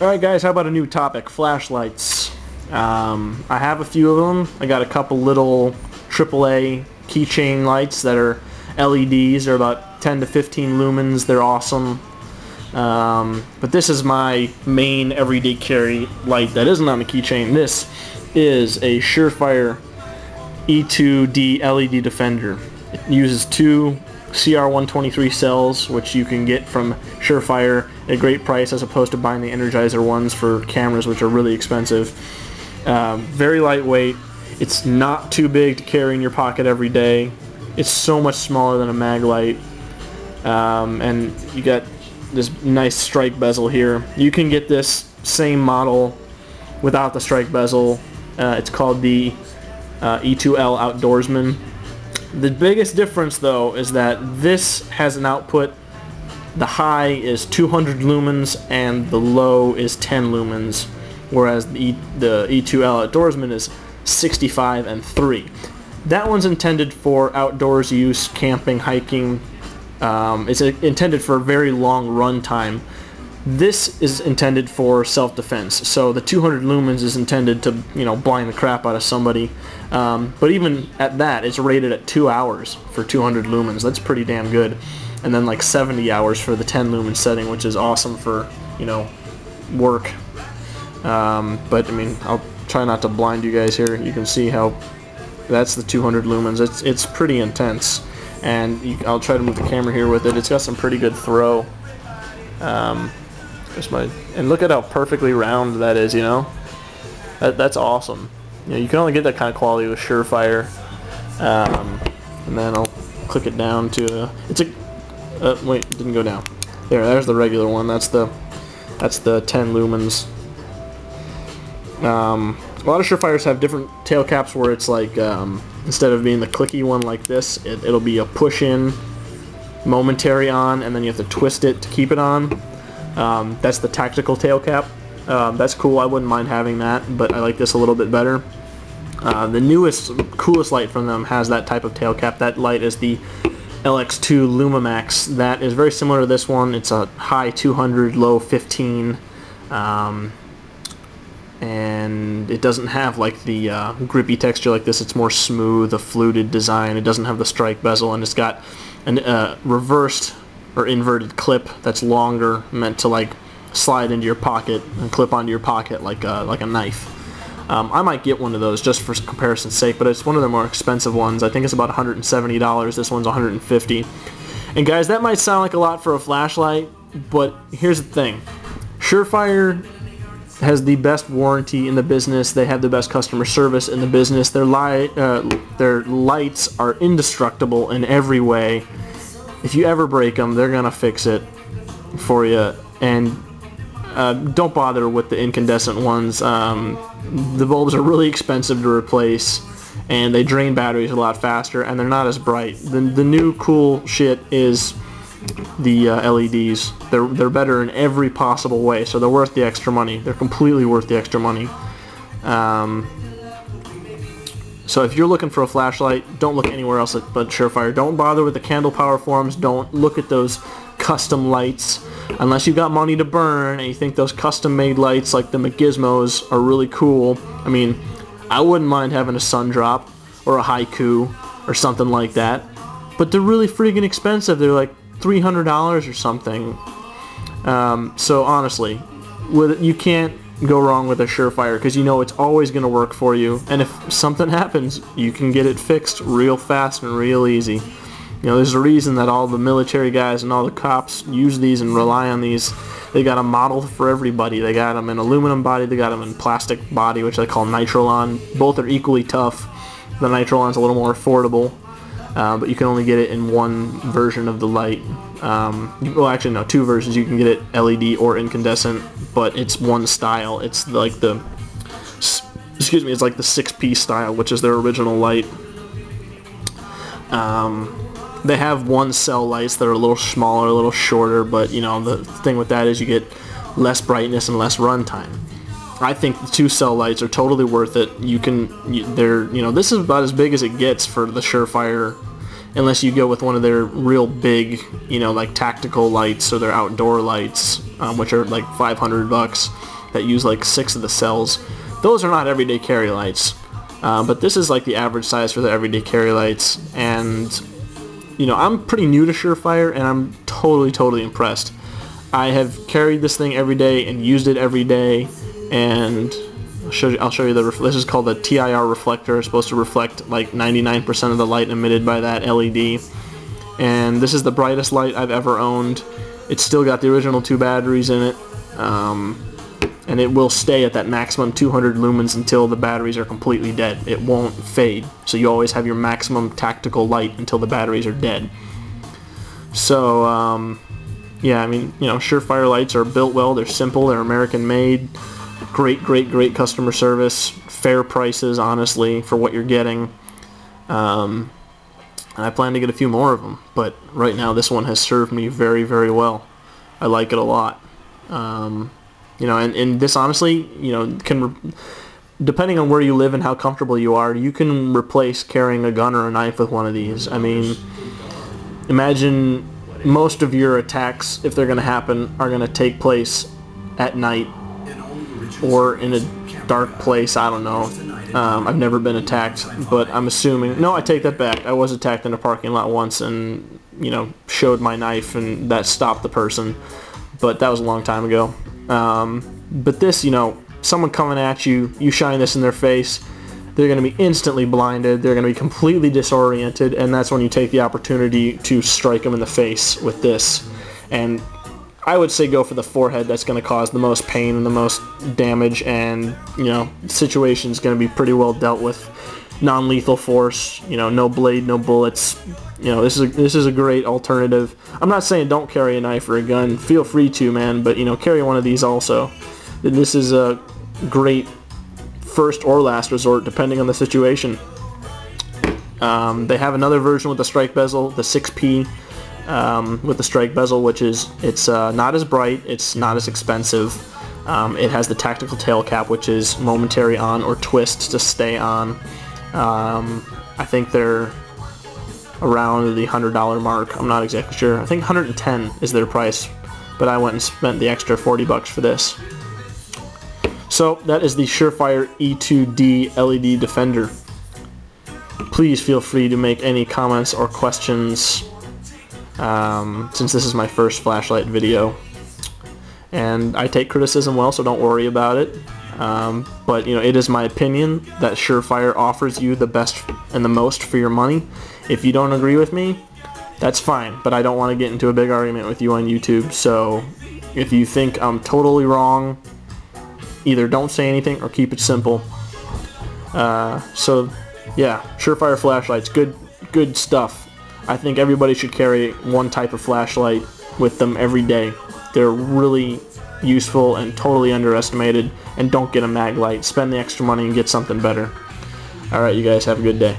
Alright guys, how about a new topic? Flashlights. I have a few of them. I got a couple little AAA keychain lights that are LEDs. They're about 10 to 15 lumens. They're awesome. But this is my main everyday carry light that isn't on the keychain. This is a Surefire E2D LED Defender. It uses two CR123 cells, which you can get from Surefire at a great price as opposed to buying the Energizer ones for cameras, which are really expensive. Very lightweight. It's not too big to carry in your pocket every day. It's so much smaller than a mag light. And you got this nice strike bezel here. You can get this same model without the strike bezel. It's called the E2L Outdoorsman. The biggest difference though is that this has an output, the high is 200 lumens and the low is 10 lumens, whereas the E2L Outdoorsman is 65 and 3. That one's intended for outdoors use, camping, hiking. It's intended for a very long run time. This is intended for self-defense, so the 200 lumens is intended to, blind the crap out of somebody. But even at that, it's rated at 2 hours for 200 lumens. That's pretty damn good. And then like 70 hours for the 10 lumen setting, which is awesome for, work. But I mean, I'll try not to blind you guys here. You can see how that's the 200 lumens. It's pretty intense. And I'll try to move the camera here with it. It's got some pretty good throw. And look at how perfectly round that is, That's awesome. You can only get that kind of quality with Surefire. And then I'll click it down to wait, it didn't go down. There's the regular one. That's the 10 lumens. A lot of Surefires have different tail caps where it's like instead of being the clicky one like this, it'll be a push in, momentary on, and then you have to twist it to keep it on. That's the tactical tail cap. That's cool. I wouldn't mind having that, but I like this a little bit better. The newest, coolest light from them has that type of tail cap. That light is the LX2 LumaMax. That is very similar to this one. It's a high 200, low 15, and it doesn't have like the grippy texture like this. It's more smooth, a fluted design. It doesn't have the strike bezel, and it's got a reversed or inverted clip that's longer, meant to like slide into your pocket and clip onto your pocket like a knife. I might get one of those just for comparison's sake, but it's one of the more expensive ones. I think it's about $170. This one's $150. And guys, that might sound like a lot for a flashlight, but here's the thing. Surefire has the best warranty in the business. They have the best customer service in the business. Their lights are indestructible in every way. If you ever break them, they're gonna fix it for you. And don't bother with the incandescent ones. The bulbs are really expensive to replace, and they drain batteries a lot faster, and they're not as bright. The new cool shit is the LEDs. They're better in every possible way, so they're worth the extra money. They're completely worth the extra money. So if you're looking for a flashlight, don't look anywhere else but Surefire. Don't bother with the candle power forms. Don't look at those custom lights unless you've got money to burn and you think those custom made lights like the McGizmos are really cool. I mean, I wouldn't mind having a sun drop or a haiku or something like that, but they're really freaking expensive. They're like $300 or something. So honestly, you can't go wrong with a Surefire because it's always going to work for you, and if something happens, you can get it fixed real fast and real easy. There's a reason that all the military guys and all the cops use these and rely on these. They got a model for everybody. They got them in aluminum body, they got them in plastic body, which they call Nitrolon. Both are equally tough. The Nitrolon's a little more affordable, but you can only get it in one version of the light. Well, actually no, two versions. You can get it LED or incandescent, but it's one style. It's like it's like the 6-piece style, which is their original light. They have one cell lights that are a little smaller, a little shorter, but the thing with that is you get less brightness and less run time. I think the 2 cell lights are totally worth it. This is about as big as it gets for the Surefire unless you go with one of their real big, you know, like tactical lights or their outdoor lights, which are like $500 that use like 6 of the cells. Those are not everyday carry lights, but this is like the average size for the everyday carry lights. And you know, I'm pretty new to Surefire, and I'm totally impressed. I have carried this thing every day and used it every day, and I'll show you this is called the TIR reflector. It's supposed to reflect like 99% of the light emitted by that LED. And this is the brightest light I've ever owned. It's still got the original 2 batteries in it, and it will stay at that maximum 200 lumens until the batteries are completely dead. It won't fade, so you always have your maximum tactical light until the batteries are dead. So yeah, I mean, you know, Surefire lights are built well. They're simple. They're American made. Great customer service, fair prices, honestly, for what you're getting. And I plan to get a few more of them, but right now this one has served me very well. I like it a lot. You know, and this honestly, you know, depending on where you live and how comfortable you are, you can replace carrying a gun or a knife with one of these. I mean, imagine most of your attacks, if they're going to happen, are going to take place at night or in a dark place. I don't know. I've never been attacked, but I'm assuming... No, I take that back. I was attacked in a parking lot once and, you know, showed my knife, and that stopped the person. But that was a long time ago. But this, you know, someone coming at you, you shine this in their face, they're going to be instantly blinded, they're going to be completely disoriented, and that's when you take the opportunity to strike them in the face with this. And I would say go for the forehead. That's going to cause the most pain and the most damage, and, you know, the situation's going to be pretty well dealt with. Non-lethal force, you know, no blade, no bullets. You know, this is a great alternative. I'm not saying don't carry a knife or a gun. Feel free to, man, but, you know, carry one of these also. This is a great first or last resort, depending on the situation. They have another version with the strike bezel, the 6P with the strike bezel, which is, it's not as bright, it's not as expensive. It has the tactical tail cap, which is momentary on or twist to stay on. I think they're around the $100 mark. I'm not exactly sure. I think 110 is their price, but I went and spent the extra 40 bucks for this. So that is the Surefire E2D LED Defender. Please feel free to make any comments or questions, since this is my first flashlight video. And I take criticism well, so don't worry about it. But, you know, it is my opinion that Surefire offers you the best and the most for your money. If you don't agree with me, that's fine, but I don't want to get into a big argument with you on YouTube. So if you think I'm totally wrong, either don't say anything or keep it simple. So yeah, Surefire flashlights, good stuff. I think everybody should carry one type of flashlight with them every day. They're really useful and totally underestimated. And don't get a mag light. Spend the extra money and get something better. Alright, you guys have a good day.